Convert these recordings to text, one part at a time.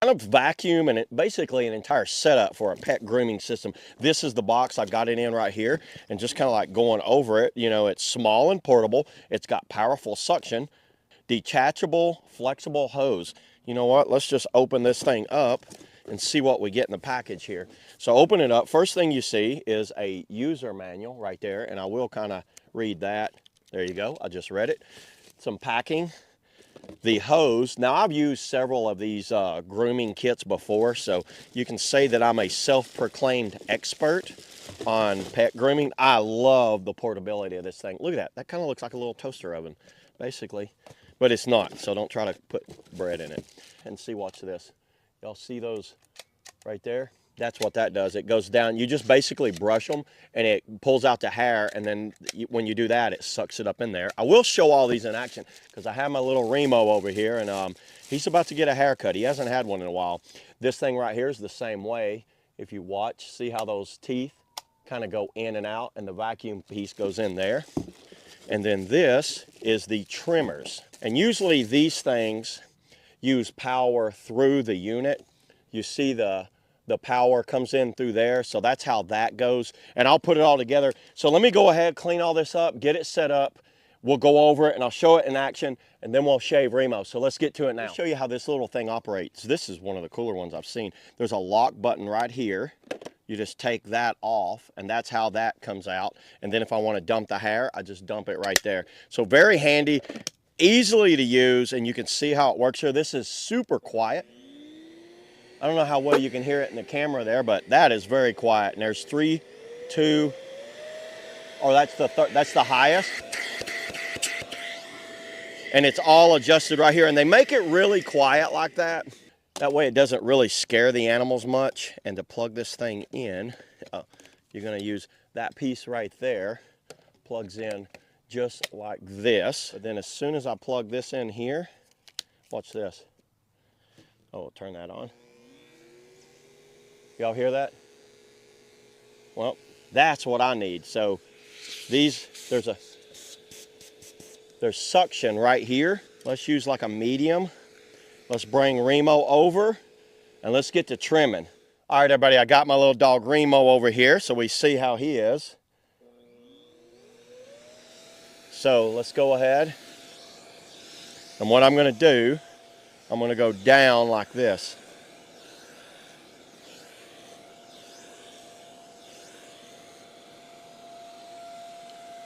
Kind of vacuum and basically an entire setup for a pet grooming system. This is the box I've got it in right here, and just kind of like going over it. You know, it's small and portable. It's got powerful suction, detachable, flexible hose. You know what? Let's just open this thing up and see what we get in the package here. So open it up. First thing you see is a user manual right there, and I will kind of read that. There you go. I just read it. Some packing. The hose. Now, I've used several of these grooming kits before, so you can say that I'm a self-proclaimed expert on pet grooming. I love the portability of this thing. Look at that. That kind of looks like a little toaster oven, basically, but it's not, so don't try to put bread in it. And see, watch this. Y'all see those right there? That's what that does. It goes down. You just basically brush them, and it pulls out the hair, and then when you do that, it sucks it up in there. I will show all these in action because I have my little Remo over here, and he's about to get a haircut. He hasn't had one in a while. This thing right here is the same way. If you watch, see how those teeth kind of go in and out, and the vacuum piece goes in there. And then this is the trimmers. And usually these things use power through the unit. You see the power comes in through there, so that's how that goes. And I'll put it all together. So let me go ahead, clean all this up, get it set up. We'll go over it and I'll show it in action, and then we'll shave Remo. So let's get to it now. I'll show you how this little thing operates. This is one of the cooler ones I've seen. There's a lock button right here. You just take that off, and that's how that comes out. And then if I want to dump the hair, I just dump it right there. So very handy, easily to use, and you can see how it works here. This is super quiet. I don't know how well you can hear it in the camera there, but that is very quiet. And there's 3, 2, or that's the highest. And it's all adjusted right here. And they make it really quiet like that. That way it doesn't really scare the animals much. And to plug this thing in, you're gonna use that piece right there. Plugs in just like this. But then as soon as I plug this in here, watch this. Oh, I'll turn that on. Y'all hear that? Well, that's what I need. So there's suction right here. Let's use like a medium. Let's bring Remo over and let's get to trimming. All right, everybody, I got my little dog Remo over here so we see how he is. So let's go ahead. And what I'm gonna do, I'm gonna go down like this.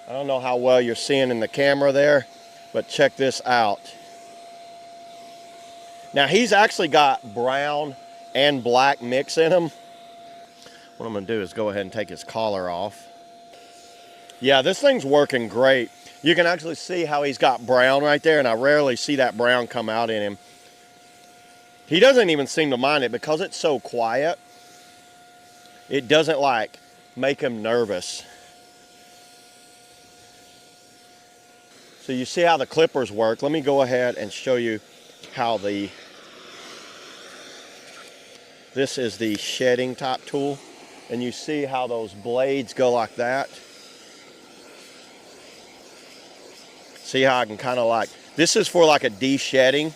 I don't know how well you're seeing in the camera there, but check this out. Now he's actually got brown and black mix in him. What I'm gonna do is go ahead and take his collar off. Yeah, this thing's working great. You can actually see how he's got brown right there, and I rarely see that brown come out in him. He doesn't even seem to mind it because it's so quiet. It doesn't like make him nervous. So you see how the clippers work. Let me go ahead and show you how this is the shedding type tool. And you see how those blades go like that. See how I can kind of like, this is for like a de-shedding.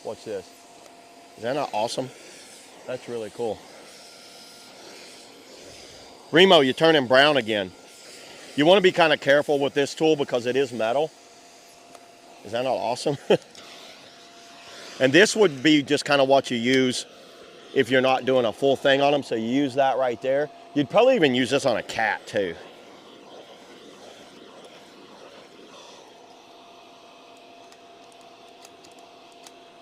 Watch this. Is that not awesome? That's really cool. Remo, you turn him brown again. You want to be kind of careful with this tool because it is metal. Is that not awesome? And this would be just kind of what you use if you're not doing a full thing on them. So you use that right there. You'd probably even use this on a cat too.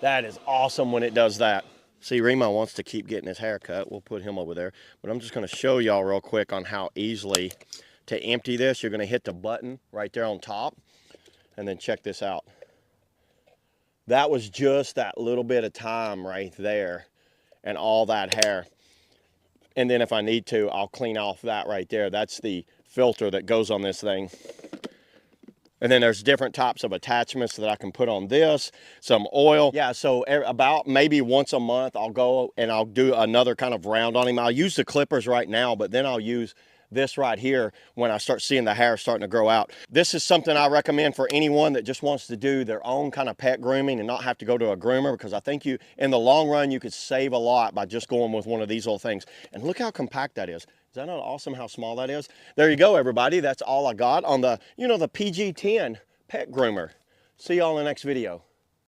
That is awesome when it does that. See, Remo wants to keep getting his hair cut. We'll put him over there. But I'm just going to show y'all real quick on how easily to empty this. You're going to hit the button right there on top. And then check this out. That was just that little bit of time right there and all that hair. And then if I need to, I'll clean off that right there. That's the filter that goes on this thing. And then there's different types of attachments that I can put on this, some oil. Yeah, so about maybe once a month, I'll go and I'll do another kind of round on him. I'll use the clippers right now, but then I'll use this right here when I start seeing the hair starting to grow out. This is something I recommend for anyone that just wants to do their own kind of pet grooming and not have to go to a groomer, because I think you, in the long run, you could save a lot by just going with one of these little things. And look how compact that is. Is that not awesome how small that is? There you go, everybody. That's all I got on the, the PG-10 pet groomer. See y'all in the next video.